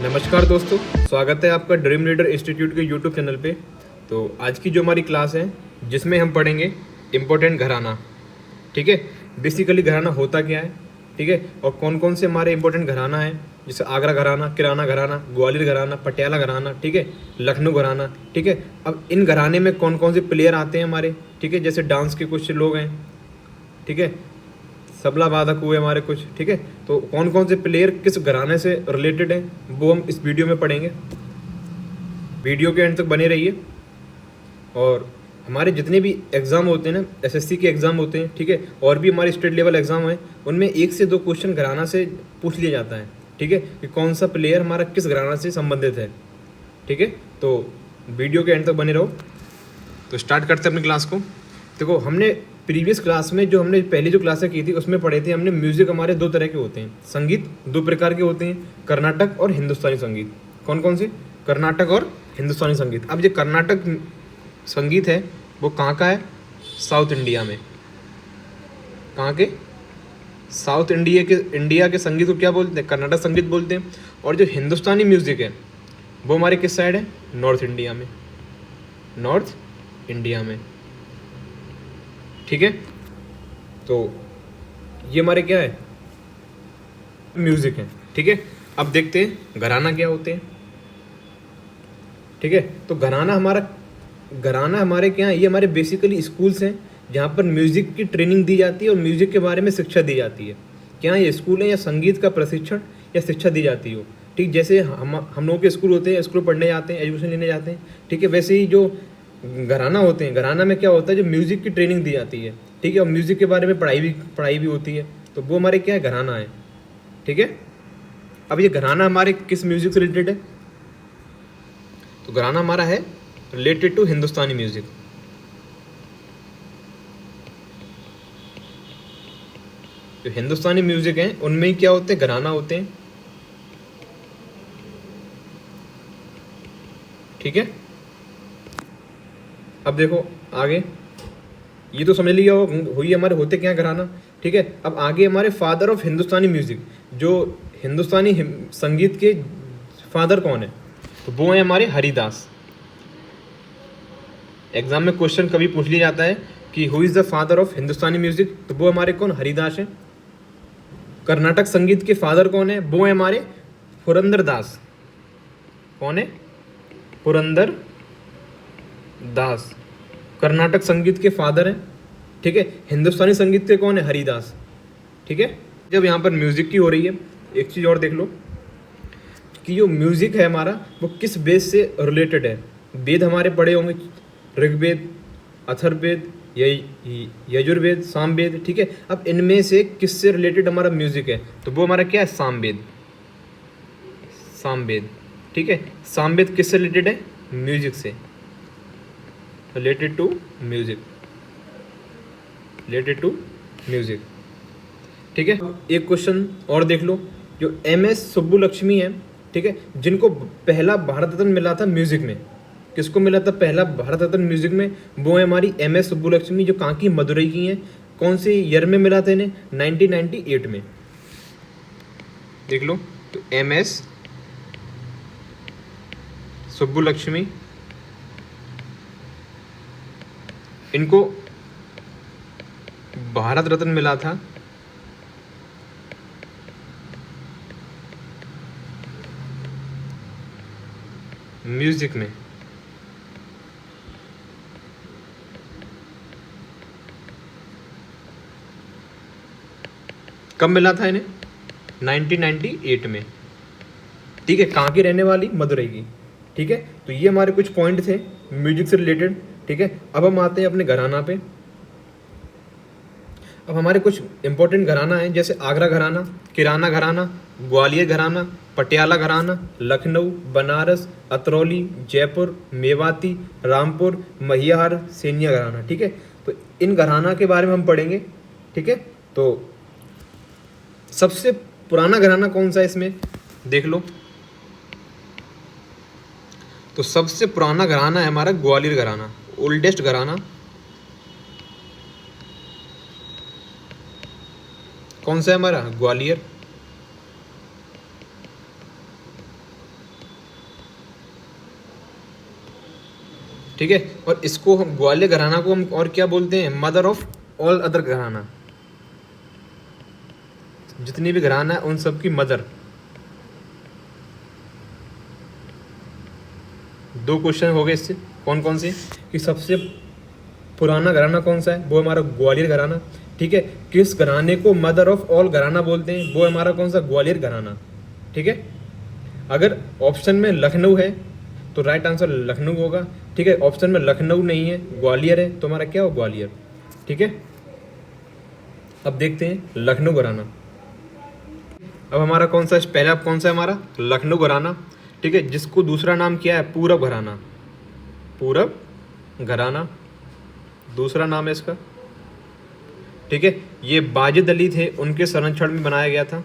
नमस्कार दोस्तों, स्वागत है आपका ड्रीम लीडर इंस्टीट्यूट के यूट्यूब चैनल पे। तो आज की जो हमारी क्लास है जिसमें हम पढ़ेंगे इम्पोर्टेंट घराना। ठीक है, बेसिकली घराना होता क्या है, ठीक है, और कौन कौन से हमारे इम्पोर्टेंट घराना है, जैसे आगरा घराना, किराना घराना, ग्वालियर घराना, पटियाला घराना, ठीक है, लखनऊ घराना। ठीक है, अब इन घराने में कौन कौन से प्लेयर आते हैं हमारे, ठीक है, जैसे डांस के कुछ लोग हैं, ठीक है, तबला वादक हुए हमारे कुछ, ठीक है। तो कौन कौन से प्लेयर किस घराने से रिलेटेड हैं वो हम इस वीडियो में पढ़ेंगे। वीडियो के एंड तक बने रहिए। और हमारे जितने भी एग्ज़ाम होते हैं ना, एसएससी के एग्ज़ाम होते हैं, ठीक है, और भी हमारे स्टेट लेवल एग्ज़ाम हैं, उनमें 1 से 2 क्वेश्चन घराना से पूछ लिया जाता है, ठीक है, कि कौन सा प्लेयर हमारा किस घराना से संबंधित है, ठीक है। तो वीडियो के एंड तक बने रहो। तो स्टार्ट करते हैं अपनी क्लास को। देखो, हमने प्रीवियस क्लास में जो हमने पहली जो क्लासें की थी उसमें पढ़े थे हमने म्यूज़िक हमारे 2 तरह के होते हैं। संगीत 2 प्रकार के होते हैं, कर्नाटक और हिंदुस्तानी संगीत। कौन कौन से? कर्नाटक और हिंदुस्तानी संगीत। अब ये कर्नाटक संगीत है वो कहाँ का है? साउथ इंडिया में। कहाँ के? साउथ इंडिया के संगीत को क्या बोलते हैं? कर्नाटक संगीत बोलते हैं। और जो हिंदुस्तानी म्यूज़िक है वो हमारे किस साइड है? नॉर्थ इंडिया में। नॉर्थ इंडिया में, ठीक है। तो ये हमारे क्या है? म्यूज़िक है, ठीक है। अब देखते हैं घराना क्या होते हैं, ठीक है। तो घराना हमारे क्या है? ये हमारे बेसिकली स्कूल्स हैं जहाँ पर म्यूज़िक की ट्रेनिंग दी जाती है और म्यूज़िक के बारे में शिक्षा दी जाती है। क्या ये स्कूल है या संगीत का प्रशिक्षण या शिक्षा दी जाती हो, ठीक। जैसे हम लोगों के स्कूल होते हैं, स्कूल पढ़ने जाते हैं, एजुकेशन लेने जाते हैं, ठीक है, वैसे ही जो घराना होते हैं, घराना में क्या होता है? जो म्यूज़िक की ट्रेनिंग दी जाती है, ठीक है, और म्यूज़िक के बारे में पढ़ाई भी होती है। तो वो हमारे क्या है? घराना है, ठीक है। अब ये घराना हमारे किस म्यूज़िक से रिलेटेड है? तो घराना हमारा है रिलेटेड टू हिंदुस्तानी म्यूज़िक। जो हिंदुस्तानी म्यूज़िक हैं उनमें ही क्या होते हैं? घराना होते हैं, ठीक है। अब देखो आगे, ये तो समझ लिया हुई हमारे होते क्या घराना, ठीक है। अब आगे हमारे फादर ऑफ हिंदुस्तानी म्यूज़िक, जो हिंदुस्तानी संगीत के फादर कौन है? तो वो है हमारे हरिदास। एग्जाम में क्वेश्चन कभी पूछ लिया जाता है कि who is the father of Hindustani music, तो वो हमारे कौन? हरिदास है। कर्नाटक संगीत के फादर कौन है? वो है हमारे पुरंदर दास। कौन है? पुरंदर दास कर्नाटक संगीत के फादर हैं, ठीक है। हिंदुस्तानी संगीत के कौन है? हरिदास, ठीक है। जब यहाँ पर म्यूज़िक की हो रही है, एक चीज़ और देख लो कि जो म्यूज़िक है हमारा वो किस वेद से रिलेटेड है। वेद हमारे पढ़े होंगे, ऋग्वेद, अथर्ववेद, यजुर्वेद, सामवेद, ठीक है। अब इनमें से किससे रिलेटेड हमारा म्यूज़िक है? तो वो हमारा क्या है? सामवेद। सामवेद, ठीक है। सामवेद किससे रिलेटेड है? म्यूज़िक से, related to music, related to music, ठीक है। एक क्वेश्चन और देख लो, जो MS सुब्बुलक्ष्मी है, ठीक है, जिनको पहला भारत रत्न मिला था म्यूज़िक में। किसको मिला था पहला भारत रत्न म्यूज़िक में? वो है हमारी MS सुब्बुलक्ष्मी, जो कहाँ की? मदुरई की हैं। कौन से ईयर में मिला था इन्हें? 1998 में। देख लो, तो MS सुब्बुलक्ष्मी, इनको भारत रत्न मिला था म्यूजिक में। कब मिला था इन्हें? 1998 में, ठीक है। कहाँ की रहने वाली? मदुरई की, ठीक है। तो ये हमारे कुछ पॉइंट थे म्यूजिक से रिलेटेड, ठीक है। अब हम आते हैं अपने घराना पे। अब हमारे कुछ इंपॉर्टेंट घराना है, जैसे आगरा घराना, किराना घराना, ग्वालियर घराना, पटियाला घराना, लखनऊ, बनारस, अतरौली, जयपुर, मेवाती, रामपुर, महियार, सेनिया घराना, ठीक है। तो इन घराना के बारे में हम पढ़ेंगे, ठीक है। तो सबसे पुराना घराना कौन सा है इसमें? देख लो, तो सबसे पुराना घराना है हमारा ग्वालियर घराना, ओल्डेस्ट घराना। कौन सा है हमारा? ग्वालियर। ठीक है। और इसको हम ग्वालियर घराना को हम और क्या बोलते हैं, मदर ऑफ ऑल अदर घराना, जितनी भी घराना है उन सब की मदर। दो क्वेश्चन हो गए इससे, कौन कौन से, कि सबसे पुराना घराना कौन सा है, वो हमारा ग्वालियर घराना, ठीक है। किस घराने को मदर ऑफ ऑल घराना बोलते हैं, वो हमारा कौन सा, ग्वालियर घराना, ठीक है। अगर ऑप्शन में लखनऊ है तो राइट आंसर लखनऊ होगा, ठीक है। ऑप्शन में लखनऊ नहीं है, ग्वालियर है, तो हमारा क्या हो, ग्वालियर, ठीक है। अब देखते हैं लखनऊ घराना। अब हमारा कौन सा, पहला कौन सा है हमारा, लखनऊ घराना, ठीक है, जिसको दूसरा नाम क्या है, पूरब घराना, पूरब घराना दूसरा नाम है इसका, ठीक है। ये बाजिद अली थे, उनके संरक्षण में बनाया गया था।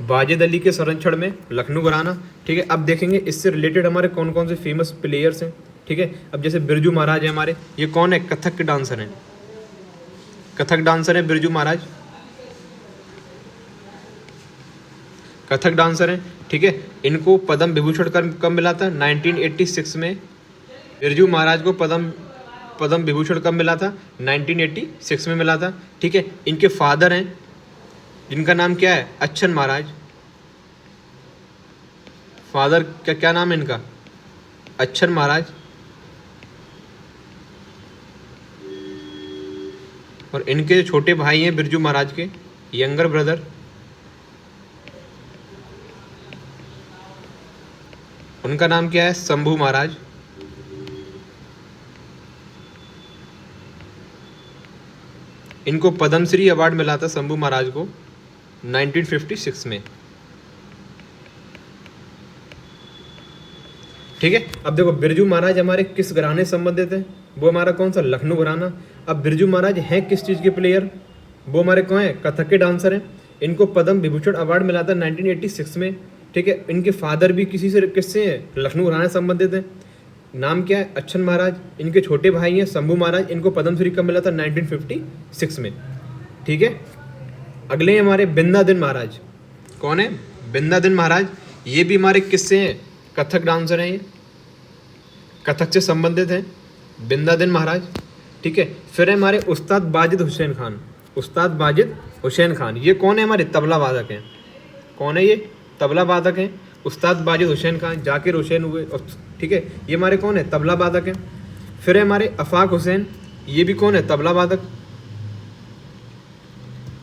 बाजिद अली के संरक्षण में लखनऊ घराना, ठीक है। अब देखेंगे इससे रिलेटेड हमारे कौन कौन से फेमस प्लेयर्स हैं, ठीक है। अब जैसे बिरजू महाराज है हमारे, ये कौन है, कथक के डांसर हैं, कथक डांसर हैं बिरजू महाराज, कथक डांसर हैं, ठीक है। इनको पद्म विभूषण कब मिला था, 1986 में। बिरजू महाराज को पद्म विभूषण कब मिला था, 1986 में मिला था, ठीक है। इनके फादर हैं जिनका नाम क्या है, अच्छन महाराज, फादर क्या क्या नाम है इनका, अच्छन महाराज। और इनके जो छोटे भाई हैं बिरजू महाराज के, यंगर ब्रदर, उनका नाम क्या है, शंभू महाराज। इनको पद्मश्री अवार्ड मिला था शंभू महाराज को 1956 में, ठीक है। अब देखो बिरजू महाराज हमारे किस घराने से संबंधित है, वो हमारा कौन सा, लखनऊ घराना। अब बिरजू महाराज हैं किस चीज़ के प्लेयर, वो हमारे कौन है, कथक के डांसर हैं। इनको पद्म विभूषण अवार्ड मिला था 1986 में, ठीक है। इनके फादर भी किससे हैं, लखनऊ घराने से संबंधित हैं। नाम क्या है, अच्छन महाराज। इनके छोटे भाई हैं शंभू महाराज, इनको पद्मश्री कब मिला था, 1956 में, ठीक है। अगले हमारे बिंदादिन महाराज, कौन है, बिंदादिन महाराज। ये भी हमारे किससे हैं, कथक डांसर हैं, ये कथक से संबंधित हैं, बिंदादिन महाराज, ठीक है। फिर है हमारे उस्ताद बाजिद हुसैन खान, उस्ताद बाजिद हुसैन खान, ये कौन है, हमारे तबला वादक हैं, कौन है ये, तबला वादक हैं, उस्ताद बाजिद हुसैन खान, जाकिर हुसैन हुए, ठीक है। ये हमारे कौन है, तबला वादक हैं। फिर है हमारे अफाक हुसैन, ये भी कौन है, तबला वादक,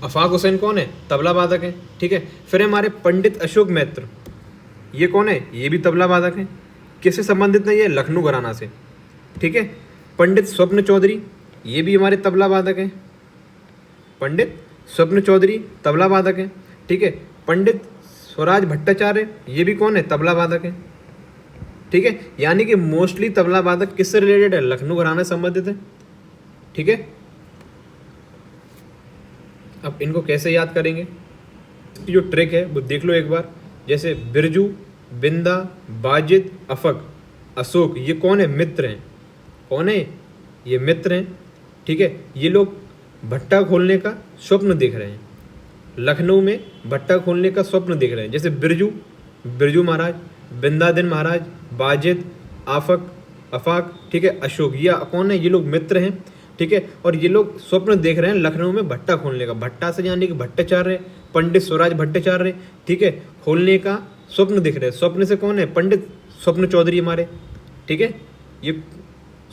अफाक हुसैन कौन है, तबला वादक है, ठीक है। फिर है हमारे पंडित अशोक मैत्र, ये कौन है, ये भी तबला वादक है। किससे संबंधित है ये, लखनऊ घराना से, ठीक है। पंडित स्वप्न चौधरी, ये भी हमारे तबला वादक हैं, पंडित स्वप्न चौधरी तबला वादक हैं, ठीक है। पंडित स्वराज भट्टाचार्य, ये भी कौन है, तबला वादक है, ठीक है। यानी कि मोस्टली तबला वादक किससे रिलेटेड है, लखनऊ घराना से संबंधित है, ठीक है। अब इनको कैसे याद करेंगे, इसकी जो ट्रिक है वो देख लो एक बार। जैसे बिरजू, बिंदा, बाजिद, अफक, अशोक, ये कौन है, मित्र हैं, कौन है, ये मित्र हैं, ठीक है। ये लोग भट्टा खोलने का स्वप्न देख रहे हैं, लखनऊ में भट्टा खोलने का स्वप्न देख रहे हैं। जैसे बिरजू महाराज, बिंदादिन महाराज, बाजिद, अफाक, ठीक है, अशोक, ये कौन है, ये लोग मित्र हैं, ठीक है। और ये लोग स्वप्न देख रहे हैं लखनऊ में भट्टा खोलने का, भट्टा से यानी कि भट्टाचार्य, पंडित स्वराज भट्टाचार्य, ठीक है, खोलने का स्वप्न देख रहे हैं। स्वप्न से कौन है, पंडित स्वप्न चौधरी हमारे, ठीक है। ये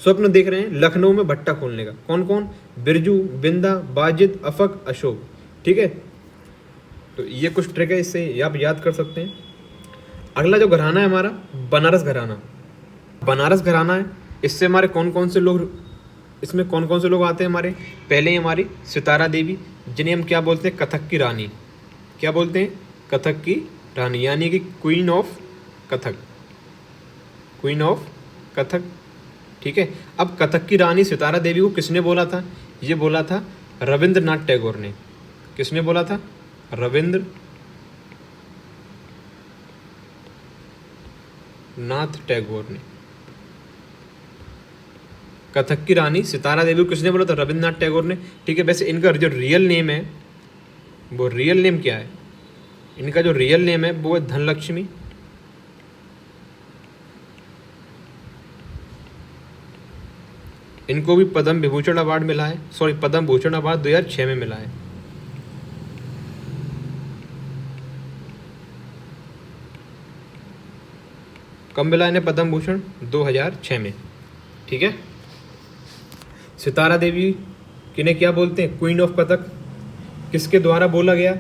स्वप्न देख रहे हैं लखनऊ में भट्टा खोलने का, कौन कौन, बिरजू, बिंदा, बाजिद, अफक, अशोक, ठीक है। तो ये कुछ ट्रिक है, इससे आप याद कर सकते हैं। अगला जो घराना है हमारा, बनारस घराना, बनारस घराना है। इससे हमारे कौन कौन से लोग, इसमें कौन कौन से लोग आते हैं हमारे, पहले ही हमारी सितारा देवी, जिन्हें हम क्या बोलते हैं, कथक की रानी, क्या बोलते हैं, कथक की रानी, यानी कि queen of Kathak, queen of Kathak, ठीक है। अब कथक की रानी सितारा देवी को किसने बोला था, ये बोला था रविंद्रनाथ टैगोर ने। किसने बोला था, रविंद्रनाथ टैगोर ने, कथक की रानी सितारा देवी को किसने बोला था? रविन्द्रनाथ टैगोर ने। ठीक है, वैसे इनका जो रियल नेम है, वो रियल नेम क्या है? इनका जो रियल नेम है वो है धनलक्ष्मी। इनको भी पद्म विभूषण अवार्ड मिला है, सॉरी पद्म भूषण अवार्ड 2006 में मिला है। कब मिला इन्हें पद्म भूषण? 2006 में। ठीक है, सितारा देवी किन्हें क्या बोलते हैं? Queen of Kathak. किसके द्वारा बोला गया?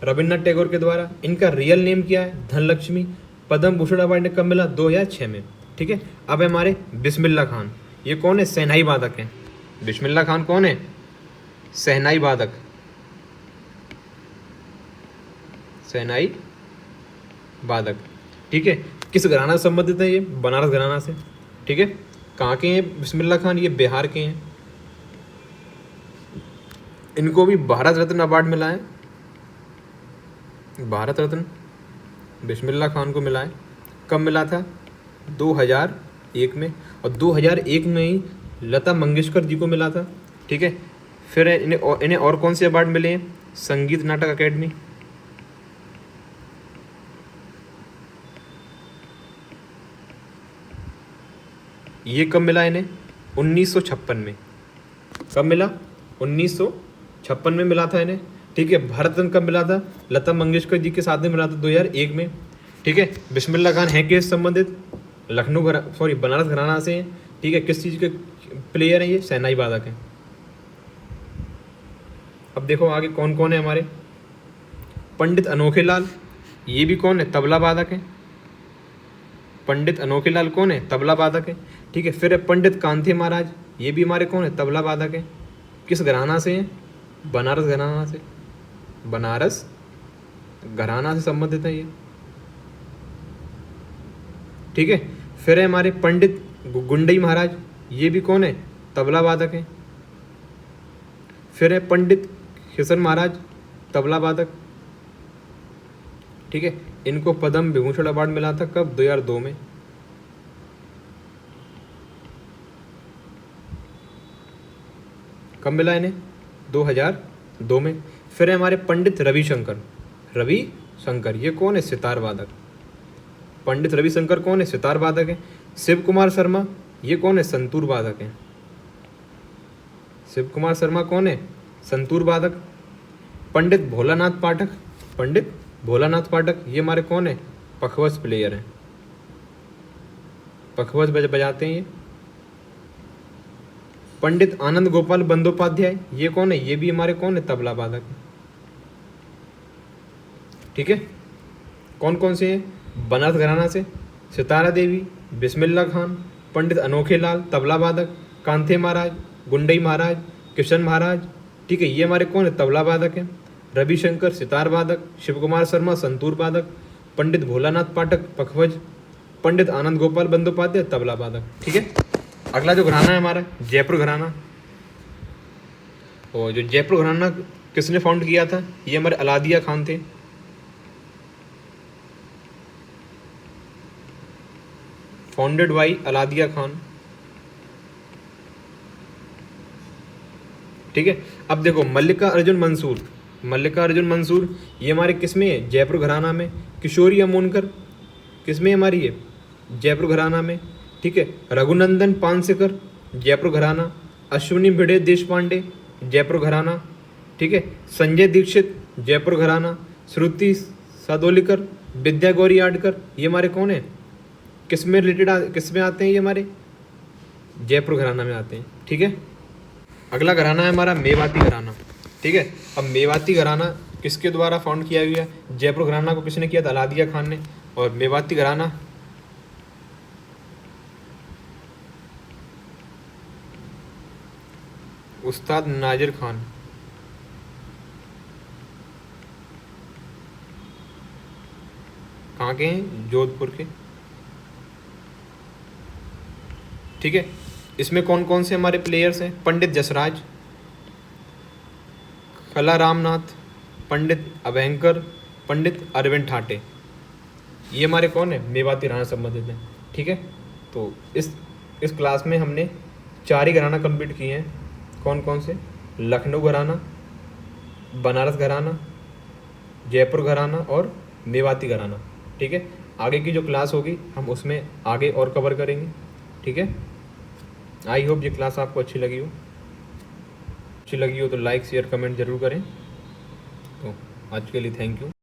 रविन्द्रनाथ टैगोर के द्वारा। इनका रियल नेम क्या है? धनलक्ष्मी। पद्म भूषण अवार्ड ने कब मिला? 2006 में। ठीक है, अब हमारे बिस्मिल्लाह खान, ये कौन है? शहनाई वादक हैं। बिस्मिल्लाह खान कौन है? शहनाई वादक, शहनाई वादक। ठीक है, किस घराना से संबंधित है? ये बनारस घराना से। ठीक है, कहाँ के हैं बिस्मिल्लाह खान? ये बिहार के हैं। इनको भी भारत रत्न अवार्ड मिला है, भारत रत्न बिस्मिल्लाह खान को मिला है। कब मिला था? 2001 में। और 2001 में ही लता मंगेशकर जी को मिला था। ठीक है, फिर इन्हें और कौन से अवार्ड मिले हैं? संगीत नाटक अकेडमी, ये कब मिला इन्हें? 1956 में। कब मिला? 1956 में मिला था इन्हें। ठीक है, भारत रत्न कब मिला था? लता मंगेशकर जी के साथ में मिला था 2001 में। ठीक है, बिस्मिल्लाह खान हैं किस संबंधित? लखनऊ बनारस घराना से हैं। ठीक है, किस चीज़ के प्लेयर हैं ये? शहनाई वादक हैं। अब देखो आगे कौन कौन है हमारे। पंडित अनोखेलाल, ये भी कौन है? तबला वादक है। पंडित अनोखेलाल कौन है? तबला वादक है। ठीक है, फिर है पंडित कांथे महाराज, ये भी हमारे कौन है? तबला वादक है। किस घराना से हैं? बनारस घराना से, बनारस घराना से संबंधित है ये। ठीक है, फिर है हमारे पंडित गुंडई महाराज, ये भी कौन है? तबला वादक है। फिर है पंडित किशन महाराज, तबला वादक। ठीक है, इनको पद्म विभूषण अवार्ड मिला था कब? 2002 में। कब मिला इन्हें? 2002 में। फिर है हमारे पंडित रविशंकर, रविशंकर ये कौन है? सितार वादक। पंडित रविशंकर कौन है? सितार वादक है। शिव कुमार शर्मा, ये कौन है? संतूर वादक है। शिव कुमार शर्मा कौन है? संतूर वादक। पंडित भोलानाथ पाठक, पंडित भोलानाथ पाठक ये हमारे कौन है? पखवज प्लेयर हैं, पखवज बजाते हैं ये। पंडित आनंद गोपाल बंदोपाध्याय, ये कौन है? ये भी हमारे कौन है? तबला वादक है। ठीक है, कौन कौन से हैं? बनारस घराना से सितारा देवी, बिस्मिल्लाह खान, पंडित अनोखेलाल तबला वादक, कांथे महाराज, गुंडई महाराज, किशन महाराज। ठीक है, ये हमारे कौन है? तबला वादक हैं। रविशंकर सितार वादक, शिव कुमार शर्मा संतूर वादक, पंडित भोलानाथ पाठक पखवज, पंडित आनंद गोपाल बंदोपाध्याय तबला वादक। ठीक है, अगला जो घराना है हमारा जयपुर घराना। और जो जयपुर घराना किसने फाउंड किया था? ये हमारे अलादिया खान थे। Founded by Alladiya Khan. ठीक है, अब देखो मल्लिका अर्जुन मंसूर, मल्लिका अर्जुन मंसूर ये हमारे किस में है? जयपुर घराना में। किशोरी अमोनकर किस में हमारी है? जयपुर घराना में। ठीक है, रघुनंदन पानसेकर जयपुर घराना, अश्विनी भिड़े देश पांडे जयपुर घराना। ठीक है, संजय दीक्षित जयपुर घराना, श्रुति सादोलीकर, विद्या गौरी आडकर ये हमारे कौन है? किस में रिलेटेड किस में आते हैं? ये हमारे जयपुर घराना में आते हैं। ठीक है, अगला घराना है हमारा मेवाती घराना। ठीक है, अब मेवाती घराना किसके द्वारा फाउंड किया गया? जयपुर घराना को किसने किया था? अलादिया खान ने। और मेवाती घराना उस्ताद नाजिर खान। कहाँ के हैं? जोधपुर के। ठीक है, इसमें कौन कौन से हमारे प्लेयर्स हैं? पंडित जसराज, कला रामनाथ, पंडित अभयंकर, पंडित अरविंद ठाटे ये हमारे कौन है? मेवाती घराना संबंधित हैं। ठीक है, तो इस क्लास में हमने 4 ही घराना कंप्लीट किए हैं। कौन कौन से? लखनऊ घराना, बनारस घराना, जयपुर घराना और मेवाती घराना। ठीक है, आगे की जो क्लास होगी हम उसमें आगे और कवर करेंगे। ठीक है, आई होप ये क्लास आपको अच्छी लगी हो तो लाइक शेयर कमेंट ज़रूर करें। तो आज के लिए थैंक यू।